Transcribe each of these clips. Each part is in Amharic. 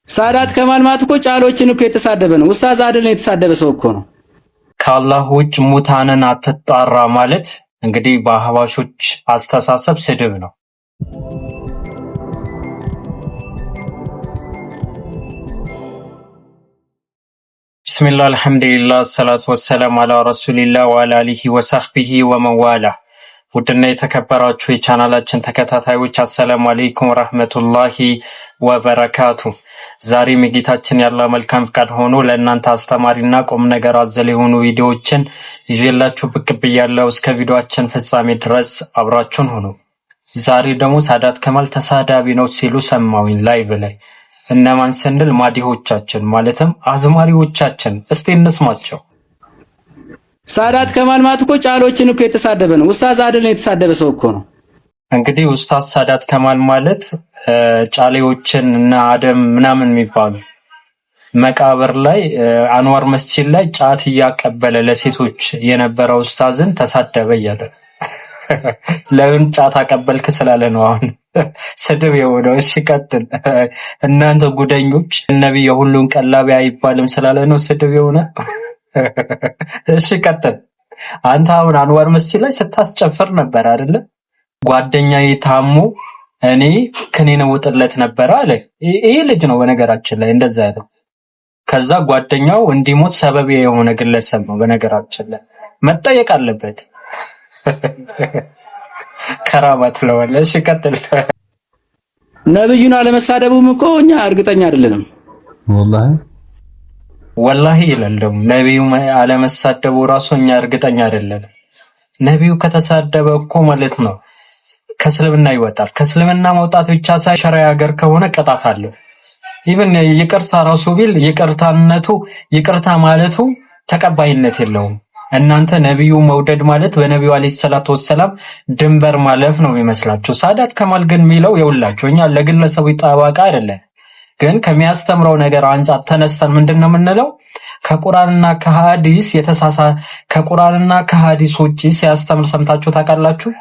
ሳዳት ከማል ማለት እኮ ጫሎችን እኮ የተሳደበ ነው። ኡስታዝ አድልን የተሳደበ ሰው እኮ ነው። ከአላህ ውጭ ሙታንን አትጣራ ማለት እንግዲህ በአህባሾች አስተሳሰብ ስድብ ነው። ቢስሚላህ አልሐምዱሊላህ ሰላቱ ወሰላም አላ ረሱሊላህ ወአላ አሊሂ ወሰህቢሂ ወመዋላ። ውድና የተከበራችሁ የቻናላችን ተከታታዮች አሰላሙ አለይኩም ወራህመቱላሂ ወበረካቱ። ዛሬም የጌታችን ያላህ መልካም ፍቃድ ሆኖ ለእናንተ አስተማሪና ቁም ነገር አዘል የሆኑ ቪዲዮዎችን ይዤላችሁ ብቅ ብያለሁ። እስከ ቪዲዮአችን ፍጻሜ ድረስ አብራችሁን ሁኑ። ዛሬ ደግሞ ሳዳት ከማል ተሳዳቢ ነው ሲሉ ሰማሁኝ ላይቭ ላይ። እነማን ስንል ማዲሆቻችን ማለትም አዝማሪዎቻችን። እስቲ እንስማቸው። ሳዳት ከማል ማለት እኮ ጫሎችን እኮ የተሳደበ ነው። ኡስታዝ አድልን የተሳደበ ሰው እኮ ነው። እንግዲህ ኡስታዝ ሳዳት ከማል ማለት ጫሌዎችን እና አደም ምናምን የሚባሉ መቃብር ላይ አንዋር መስጂድ ላይ ጫት እያቀበለ ለሴቶች የነበረው ኡስታዝን ተሳደበ እያለ ለምን ጫት አቀበልክ ስላለ ነው አሁን ስድብ የሆነው። እሺ ቀጥል። እናንተ ጉደኞች ነብይ የሁሉን ቀላቢ አይባልም ስላለ ነው ስድብ የሆነ። እሺ ቀጥል። አንተ አሁን አንዋር መስጂድ ላይ ስታስጨፍር ነበር አይደለ? ጓደኛዬ ታሞ እኔ ከኔን ወጥለት ነበር አለ። ይሄ ልጅ ነው በነገራችን ላይ እንደዛ ያለው። ከዛ ጓደኛው እንዲሞት ሰበብ የሆነ ግለሰብ ነው በነገራችን ላይ መጠየቅ አለበት። ከራማት ለወለ። እሺ ቀጥል። ነብዩን አለመሳደቡም እኮ እኛ እርግጠኛ አይደለንም። ወላሂ ይላልም ነብዩ አለመሳደቡ ራሱ እኛ እርግጠኛ አይደለንም። ነብዩ ከተሳደበ እኮ ማለት ነው ከእስልምና ይወጣል። ከእስልምና መውጣት ብቻ ሳይሆን ሸሪዓ ሀገር ከሆነ ቅጣት አለው። ኢቭን ይቅርታ ራሱ ቢል ይቅርታ ማለቱ ተቀባይነት የለውም። እናንተ ነብዩ መውደድ ማለት በነብዩ አለይሂ ሰላቱ ወሰለም ድንበር ማለፍ ነው የሚመስላችሁ። ሳዳት ከማል ግን የሚለው የውላችሁ እኛ ለግለሰቡ ጠባቃ አይደለም፣ ግን ከሚያስተምረው ነገር አንፃር ተነስተን ምንድነው የምንለው? ከቁርአንና ከሐዲስ ውጪ ሲያስተምር ሰምታችሁ ታውቃላችሁ?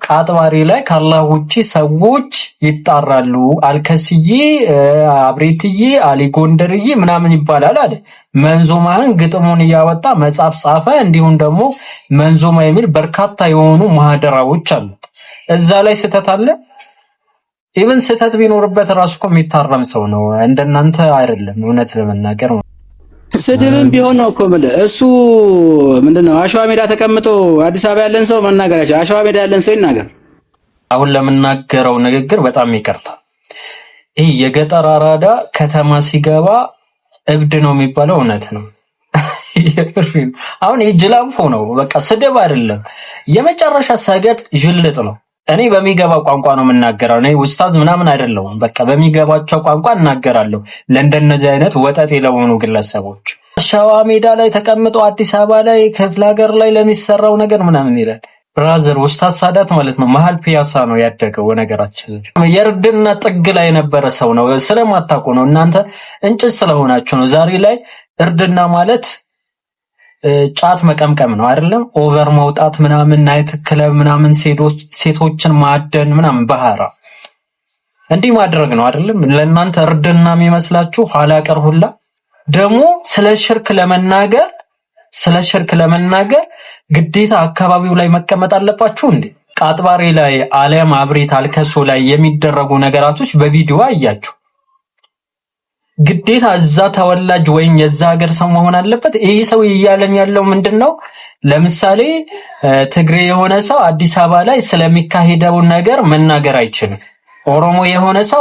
ቃጥባሪ ላይ ከአላህ ውጪ ሰዎች ይጣራሉ። አልከስዬ፣ አብሬትዬ፣ አሊ ጎንደርዬ ምናምን ይባላል አይደል? መንዞማን ግጥሙን እያወጣ መጽሐፍ ጻፈ። እንዲሁም ደግሞ መንዞማ የሚል በርካታ የሆኑ ማህደራዎች አሉት። እዛ ላይ ስህተት አለ። ኢቭን ስህተት ቢኖርበት ራሱ እኮ የሚታረም ሰው ነው። እንደናንተ አይደለም እውነት ለመናገር። ስድብም ቢሆን ነው እኮ ማለት እሱ ምንድነው አሸዋ ሜዳ ተቀምጦ አዲስ አበባ ያለን ሰው መናገራቸው፣ አሸዋ ሜዳ ያለን ሰው ይናገር። አሁን ለምናገረው ንግግር በጣም ይቅርታ። ይህ የገጠር አራዳ ከተማ ሲገባ እብድ ነው የሚባለው እውነት ነው። አሁን ይህ ጅላንፎ ነው። በቃ ስድብ አይደለም፣ የመጨረሻ ሰገጥ ጅልጥ ነው። እኔ በሚገባው ቋንቋ ነው የምናገረው። እኔ ኡስታዝ ምናምን አይደለሁም። በቃ በሚገባቸው ቋንቋ እናገራለሁ ለእንደነዚህ አይነት ወጠጤ ለሆኑ ግለሰቦች። ሸዋ ሜዳ ላይ ተቀምጦ አዲስ አበባ ላይ ክፍለ ሀገር ላይ ለሚሰራው ነገር ምናምን ይላል። ብራዘር ኡስታዝ ሳዳት ማለት ነው መሀል ፒያሳ ነው ያደገው። ነገራችን የእርድና ጥግ ላይ የነበረ ሰው ነው። ስለማታውቁ ነው እናንተ እንጭጭ ስለሆናችሁ ነው። ዛሬ ላይ እርድና ማለት ጫት መቀምቀም ነው አይደለም? ኦቨር መውጣት ምናምን፣ ናይት ክለብ ምናምን፣ ሴቶችን ማደን ምናምን፣ ባህራ እንዲህ ማድረግ ነው አይደለም? ለእናንተ እርድና የሚመስላችሁ ኋላ ቀር ሁላ። ደግሞ ስለ ሽርክ ለመናገር ግዴታ አካባቢው ላይ መቀመጥ አለባችሁ እንዴ? ቃጥባሬ ላይ አሊያም አብሬት አልከሶ ላይ የሚደረጉ ነገራቶች በቪዲዮ አያችሁ። ግዴታ እዛ ተወላጅ ወይም የዛ ሀገር ሰው መሆን አለበት? ይሄ ሰው እያለን ያለው ምንድነው? ለምሳሌ ትግሬ የሆነ ሰው አዲስ አበባ ላይ ስለሚካሄደው ነገር መናገር አይችልም። ኦሮሞ የሆነ ሰው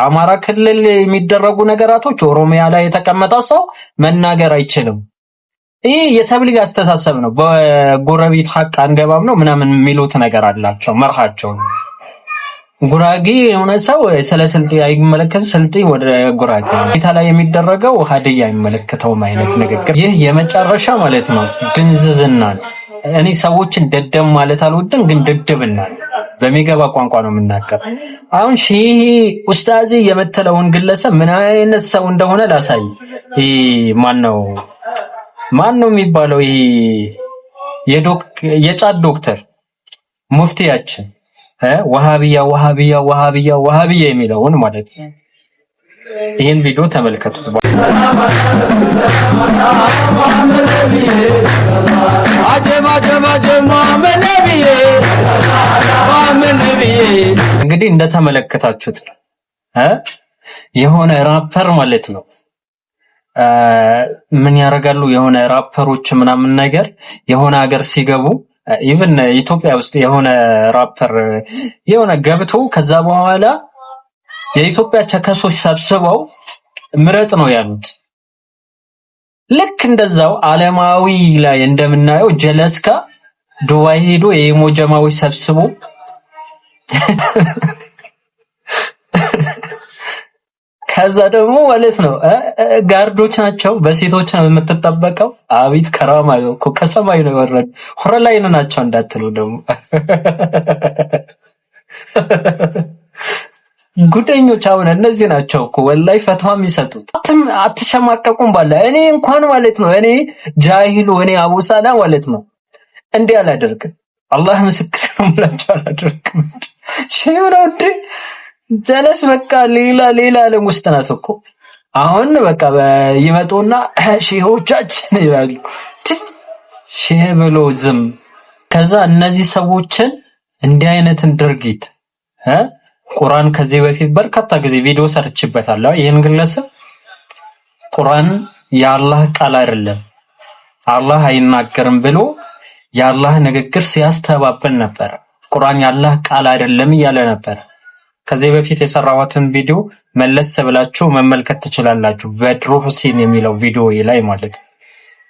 አማራ ክልል የሚደረጉ ነገራቶች ኦሮሚያ ላይ የተቀመጠ ሰው መናገር አይችልም። ይሄ የተብሊግ አስተሳሰብ ነው። በጎረቤት ሐቅ አንገባም ነው ምናምን የሚሉት ነገር አላቸው መርሃቸው። ጉራጌ የሆነ ሰው ስለ ስልጤ አይመለከትም፣ ስልጤ ወደ ጉራጌ ቤታ ላይ የሚደረገው ሀዲያ አይመለከተውም አይነት ንግግር። ይህ የመጨረሻ ማለት ነው ድንዝዝና። እኔ ሰዎችን ደደም ማለት አልወድም፣ ግን ድድብና በሚገባ ቋንቋ ነው የምናገር። አሁን ሼህ ኡስታዚ የመተለውን ግለሰብ ምን አይነት ሰው እንደሆነ ላሳይ። ማን ነው የሚባለው? የጫት ዶክተር ሙፍቲያችን ወሃቢያ የሚለውን ማለት ነው። ይህን ቪዲዮ ተመልከቱት። እንግዲህ እንደተመለከታችሁት የሆነ ራፐር ማለት ነው ምን ያደርጋሉ? የሆነ ራፐሮች ምናምን ነገር የሆነ ሀገር ሲገቡ ኢቭን ኢትዮጵያ ውስጥ የሆነ ራፐር የሆነ ገብቶ ከዛ በኋላ የኢትዮጵያ ቸከሶች ሰብስበው ምረጥ ነው ያሉት። ልክ እንደዛው ዓለማዊ ላይ እንደምናየው ጀለስካ ዱባይ ሄዶ የኢሞጀማዎች ሰብስቦ ከዛ ደግሞ ማለት ነው ጋርዶች ናቸው፣ በሴቶች ነው የምትጠበቀው። አቤት ከራማ እኮ ከሰማይ ነው የወረዱ። ሁረላይን ናቸው እንዳትሉ ደግሞ ጉደኞች። አሁን እነዚህ ናቸው እኮ ወላይ ፈትዋ የሚሰጡት። አትሸማቀቁም ባለ እኔ እንኳን ማለት ነው እኔ ጃሂሉ እኔ አቡሳላ ማለት ነው እንዲህ አላደርግም። አላህ ምስክር ነው ብላችሁ አላደርግም። ሼህ ነው እንዴ ጀለስ በቃ ሌላ ዓለም ውስጥ ናት እኮ። አሁን በቃ ይመጡና ሼሆቻችን ይላሉ። ሼህ ብሎ ዝም። ከዛ እነዚህ ሰዎችን እንዲህ አይነትን ድርጊት ቁርአን ከዚህ በፊት በርካታ ጊዜ ቪዲዮ ሰርችበታለሁ። ይሄን ግለሰብ ቁርአን የአላህ ቃል አይደለም አላህ አይናገርም ብሎ የአላህ ንግግር ሲያስተባብል ነበር። ቁርአን የአላህ ቃል አይደለም እያለ ነበር። ከዚህ በፊት የሰራሁትን ቪዲዮ መለስ ብላችሁ መመልከት ትችላላችሁ። በድሩ ሁሴን የሚለው ቪዲዮ ላይ ማለት ነው።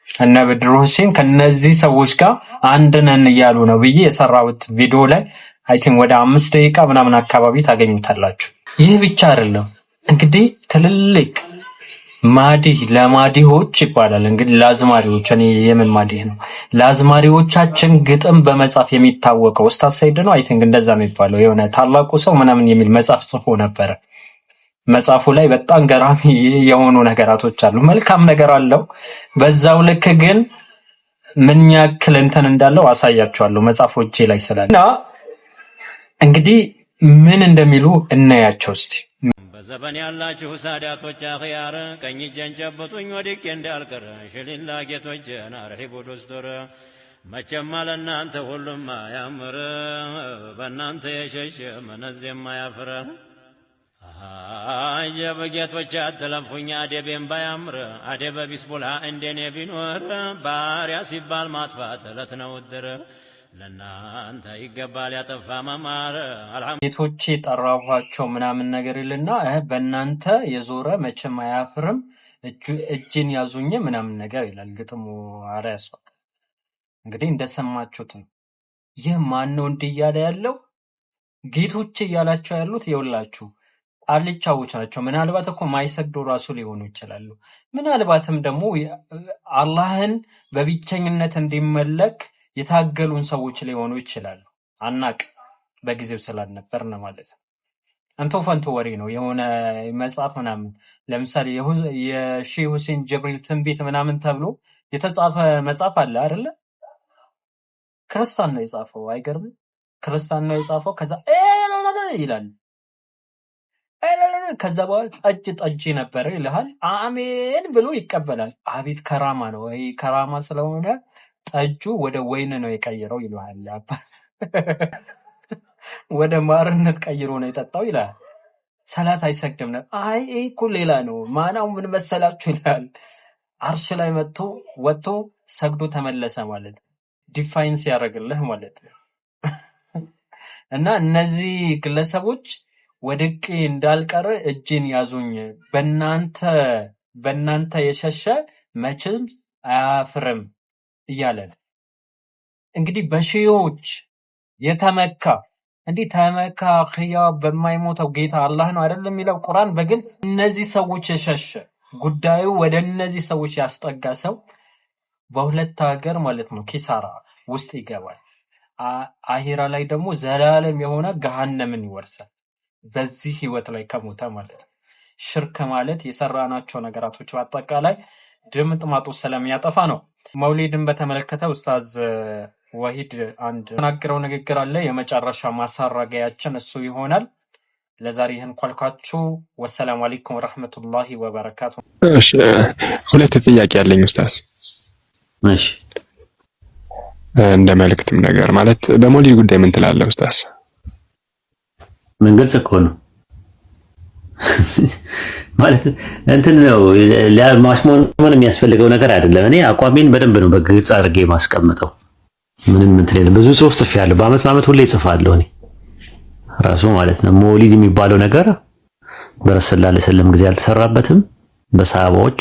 እና በድሩ ሁሴን ከነዚህ ሰዎች ጋር አንድ ነን እያሉ ነው ብዬ የሰራሁት ቪዲዮ ላይ አይ ቲንክ ወደ 5 ደቂቃ ምናምን አካባቢ ታገኙታላችሁ። ይህ ብቻ አይደለም እንግዲህ ትልልቅ ማዲህ ለማዲሆች ይባላል እንግዲህ ለአዝማሪዎች። እኔ የምን ማዲህ ነው? ለአዝማሪዎቻችን ግጥም በመጻፍ የሚታወቀው ኡስታዝ ሰይድ ነው። አይ ቲንክ እንደዛ የሚባለው የሆነ ታላቁ ሰው ምናምን የሚል መጽሐፍ ጽፎ ነበረ። መጽሐፉ ላይ በጣም ገራሚ የሆኑ ነገራቶች አሉ። መልካም ነገር አለው፣ በዛው ልክ ግን ምን ያክል እንትን እንዳለው አሳያችኋለሁ መጽሐፎቼ ላይ ስላለ እና እንግዲህ ምን እንደሚሉ እናያቸው እስቲ። በዘበን ያላችሁ ሳዳቶች አኺያር ቀኝ እጄን ጨብጡኝ ወድቄ እንዳልቀር ሽሊላ ጌቶች ናርሂቡ ዱስቱር መቼም ለእናንተ ሁሉም አያምር በእናንተ የሸሸ መነዝ የማያፍር አጀብ ጌቶች አትለፉኝ አደቤን ባያምር አደበ ቢስቡላ እንደኔ ቢኖር ባሪያ ሲባል ማጥፋት እለት ነው ድር ለናንተ ይገባል ያጠፋ መማር ጌቶቼ ጠራኋቸው ምናምን ነገር ይልና በእናንተ የዞረ መቼም አያፍርም እጅን ያዙኝ ምናምን ነገር ይላል ግጥሙ። አረ ያስዋል እንግዲህ እንደሰማችሁት ነው። ይህ ማን ነው እንዲህ እያለ ያለው? ጌቶቼ እያላቸው ያሉት የውላችሁ አልጫዎች ናቸው። ምናልባት እኮ ማይሰግዱ ራሱ ሊሆኑ ይችላሉ። ምናልባትም ደግሞ አላህን በብቸኝነት እንዲመለክ የታገሉን ሰዎች ሊሆኑ ይችላሉ። አናቅ በጊዜው ስላልነበርን ማለት ነው። አንቶ ፈንቶ ወሬ ነው የሆነ መጽሐፍ ምናምን ለምሳሌ የሼህ ሁሴን ጅብሪል ትንቢት ምናምን ተብሎ የተጻፈ መጽሐፍ አለ አይደለ? ክርስቲያን ነው የጻፈው። አይገርም? ክርስቲያን ነው የጻፈው። ከዛ ይላል ከዛ በኋላ ጠጅ ነበረ ይልሃል። አሜን ብሎ ይቀበላል። አቤት ከራማ ነው። ይሄ ከራማ ስለሆነ ጠጁ ወደ ወይን ነው የቀየረው ይላል። አባት ወደ ማርነት ቀይሮ ነው የጠጣው ይላል። ሰላት አይሰግድም ነው። አይ እኮ ሌላ ነው። ማናው ምን መሰላችሁ ይላል። አርሽ ላይ ወጥቶ ሰግዶ ተመለሰ ማለት ዲፋይንስ ያደርግልህ ማለት እና እነዚህ ግለሰቦች ወድቄ እንዳልቀር እጅን ያዙኝ በእናንተ የሸሸ መቼም አያፍርም እያለ እንግዲህ በሺዎች የተመካ እንዲህ ተመካ ኺያ በማይሞተው ጌታ አላህ ነው አይደለም የሚለው ቁርአን በግልጽ። እነዚህ ሰዎች የሸሸ ጉዳዩ ወደ እነዚህ ሰዎች ያስጠጋ ሰው በሁለት ሀገር ማለት ነው ኪሳራ ውስጥ ይገባል። አሂራ ላይ ደግሞ ዘላለም የሆነ ገሃነምን ይወርሳል። በዚህ ህይወት ላይ ከሞተ ማለት ነው። ሽርክ ማለት የሰራናቸው ነገራቶች በአጠቃላይ ድምጥማጡ ስለሚያጠፋ ነው። መውሊድን በተመለከተ ኡስታዝ ወሂድ አንድ ተናገረው ንግግር አለ። የመጨረሻ ማሳረጊያችን እሱ ይሆናል። ለዛሬ ይህን ኳልኳችሁ። ወሰላሙ አለይኩም ወራህመቱላሂ ወበረካቱ። እሺ ሁለት ጥያቄ ያለኝ ኡስታዝ። እሺ እንደ መልእክትም ነገር ማለት በመውሊድ ጉዳይ ምን ትላለህ ኡስታዝ? ምን ግልጽ እኮ ነው ማለት እንትን ነው ማሽሞን የሚያስፈልገው ነገር አይደለም። እኔ አቋሜን በደንብ ነው በግልጽ አድርጌ ማስቀምጠው። ምንም እንትን የለም። ብዙ ጽሁፍ ጽፌያለሁ። በአመት ሁሌ ጽፋለሁ እኔ ራሱ ማለት ነው። መውሊድ የሚባለው ነገር በረሱል ሰለላሁ ዐለይሂ ወሰለም ጊዜ አልተሰራበትም። በሰሃባዎች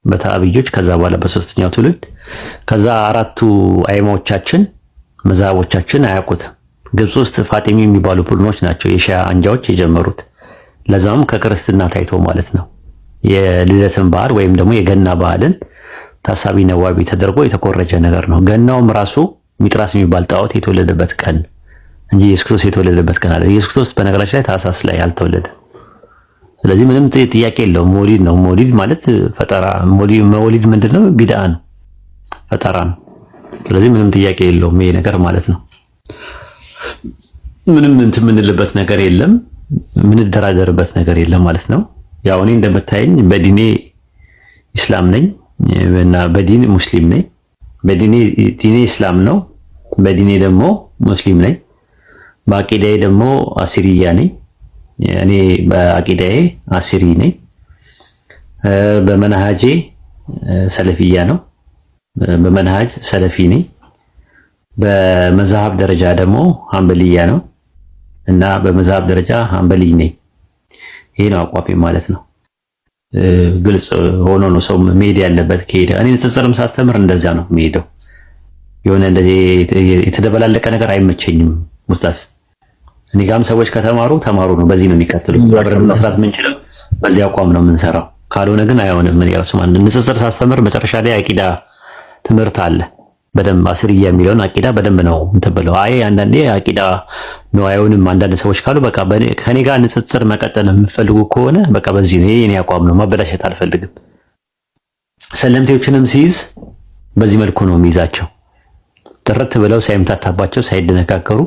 በታቢዮች ከዛ በኋላ በሶስተኛው ትውልድ ከዛ አራቱ አይማዎቻችን መዛቦቻችን አያውቁትም። ግብጽ ውስጥ ፋጢሚ የሚባሉ ቡድኖች ናቸው የሺዓ አንጃዎች የጀመሩት። ለዛም ከክርስትና ታይቶ ማለት ነው። የልደትን በዓል ወይም ደግሞ የገና በዓልን ታሳቢ ነዋቢ ተደርጎ የተኮረጀ ነገር ነው። ገናውም ራሱ ሚጥራስ የሚባል ጣዖት የተወለደበት ቀን እንጂ ኢየሱስ ክርስቶስ የተወለደበት ቀን አይደለም። ኢየሱስ ክርስቶስ በነገራችን ላይ ታህሳስ ላይ አልተወለደም። ስለዚህ ምንም ጥያቄ የለውም። መውሊድ ነው። መውሊድ ማለት ፈጠራ። መውሊድ ምንድነው? ቢድዓ ነው፣ ፈጠራ ነው። ስለዚህ ምንም ጥያቄ የለውም ይሄ ነገር ማለት ነው። ምንም እንትን የምንልበት ነገር የለም፣ የምንደራደርበት ነገር የለም ማለት ነው። ያው እኔ እንደምታየኝ በዲኔ ኢስላም ነኝ እና በዲኔ ሙስሊም ነኝ። በዲኔ ኢስላም ነው፣ በዲኔ ደግሞ ሙስሊም ነኝ። በአቂዳዬ ደግሞ አሲሪያ ነኝ። እኔ በአቂዳዬ አሲሪ ነኝ። በመንሃጄ ሰለፊያ ነው፣ በመንሃጅ ሰለፊ ነኝ። በመዛሃብ ደረጃ ደግሞ ሐንበሊያ ነው እና በመዛሃብ ደረጃ ሐንበሊ ነኝ። ይሄ ነው አቋሜ ማለት ነው። ግልጽ ሆኖ ነው ሰው መሄድ ያለበት ከሄደ። እኔ ንጽጽርም ሳስተምር እንደዛ ነው የምሄደው። የሆነ እንደዚህ የተደበላለቀ ነገር አይመቸኝም ኡስታዝ። እኔ ጋርም ሰዎች ከተማሩ ተማሩ ነው፣ በዚህ ነው የሚቀጥሉት። አብረን መስራት የምንችለው በዚህ አቋም ነው የምንሰራው። ካልሆነ ግን አይሆንም። እኔ ራሱ ማለት ንጽጽር ሳስተምር መጨረሻ ላይ አቂዳ ትምህርት አለ በደንብ አስርያ የሚለውን አቂዳ በደንብ ነው እንትን ብለው አይ አንዳንዴ አቂዳ ነው አይሆንም። አንዳንድ ሰዎች ካሉ በቃ ከኔ ጋር ንጽጽር መቀጠል የምፈልጉ ከሆነ በቃ በዚህ ነው የኔ አቋም ነው። ማበላሸት አልፈልግም። ሰለምቴዎችንም ሲይዝ በዚህ መልኩ ነው የሚይዛቸው። ጥርት ብለው ሳይምታታባቸው ሳይደነካከሩ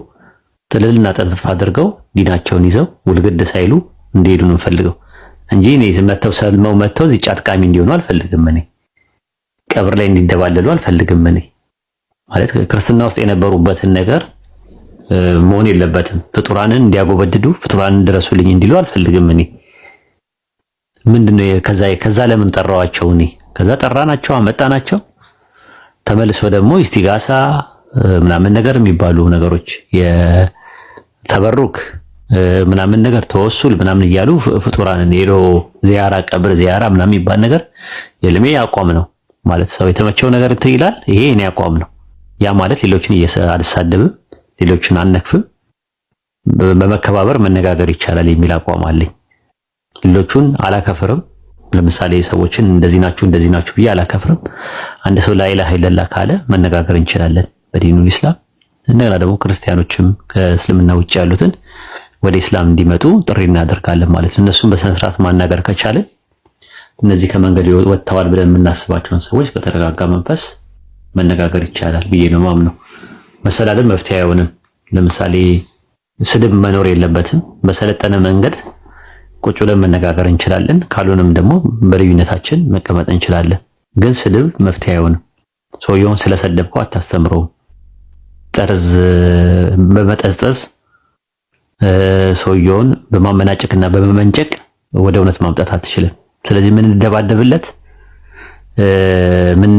ጥልልና ጠንፍፍ አድርገው ዲናቸውን ይዘው ውልግድ ሳይሉ እንዲሄዱ ነው ፈልገው እንጂ እኔ መተው ሰልመው መተው እዚህ ጫጥቃሚ እንዲሆኑ አልፈልግም። እኔ ቀብር ላይ እንዲደባለሉ አልፈልግም። እኔ ማለት ክርስትና ውስጥ የነበሩበትን ነገር መሆን የለበትም። ፍጡራንን እንዲያጎበድዱ ፍጡራንን ድረሱልኝ እንዲሉ አልፈልግም። እኔ ምንድነው ከዛ ለምን ጠራዋቸው? እኔ ከዛ ጠራናቸው አመጣናቸው። ተመልሶ ደግሞ ኢስቲጋሳ ምናምን ነገር የሚባሉ ነገሮች የተበሩክ ምናምን ነገር ተወሱል ምናምን እያሉ ፍጡራንን ሄዶ ዚያራ ቀብር ዚያራ ምናምን የሚባል ነገር የለሜ አቋም ነው ማለት ሰው የተመቸው ነገር ይላል። ይሄ እኔ አቋም ነው። ያ ማለት ሌሎችን አልሳደብም፣ ሌሎችን አልነክፍም፣ በመከባበር መነጋገር ይቻላል የሚል አቋም አለኝ። ሌሎቹን አላከፍርም። ለምሳሌ ሰዎችን እንደዚህ ናችሁ ብዬ አላከፍርም። አንድ ሰው ላኢላሃ ኢለላህ ካለ መነጋገር እንችላለን በዲኑ ኢስላም። እንደገና ደግሞ ክርስቲያኖችም ከእስልምና ውጭ ያሉትን ወደ ኢስላም እንዲመጡ ጥሪ እናደርጋለን ማለት ነው። እነሱን በስነ ስርዓት ማናገር ከቻለን እነዚህ ከመንገድ ወጥተዋል ብለን የምናስባቸውን ሰዎች በተረጋጋ መንፈስ መነጋገር ይቻላል ብዬ ነው ማምነው። መሰዳደብ መፍትሄ አይሆንም። ለምሳሌ ስድብ መኖር የለበትም። በሰለጠነ መንገድ ቁጭ ብለን መነጋገር እንችላለን። ካልሆነም ደግሞ በልዩነታችን መቀመጥ እንችላለን። ግን ስድብ መፍትሄ አይሆንም። ሰውየውን ስለሰደብከው አታስተምረውም። ጠርዝ በመጠዝጠዝ ሰውየውን በማመናጨቅና በመመንጨቅ ወደ እውነት ማምጣት አትችልም። ስለዚህ ምን እንደባደብለት ምን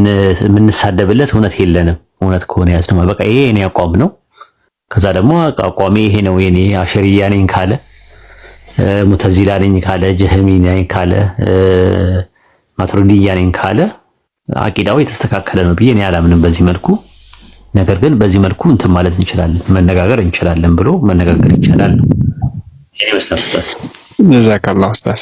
እውነት የለንም። እውነት ከሆነ ያዝነው በቃ ይሄ የኔ አቋም ነው። ከዛ ደግሞ አቋሜ ይሄ ነው የኔ አሸሪያ ነኝ ካለ ሙተዚላ ነኝ ካለ ጀህሚ ነኝ ካለ ማትሩዲያ ነኝ ካለ አቂዳው የተስተካከለ ነው ብዬ እኔ አላምንም በዚህ መልኩ። ነገር ግን በዚህ መልኩ እንትን ማለት እንችላለን፣ መነጋገር እንችላለን ብሎ መነጋገር ይቻላል። ይሄ መስላል ኡስታዝ። ጀዛከላህ ኡስታዝ።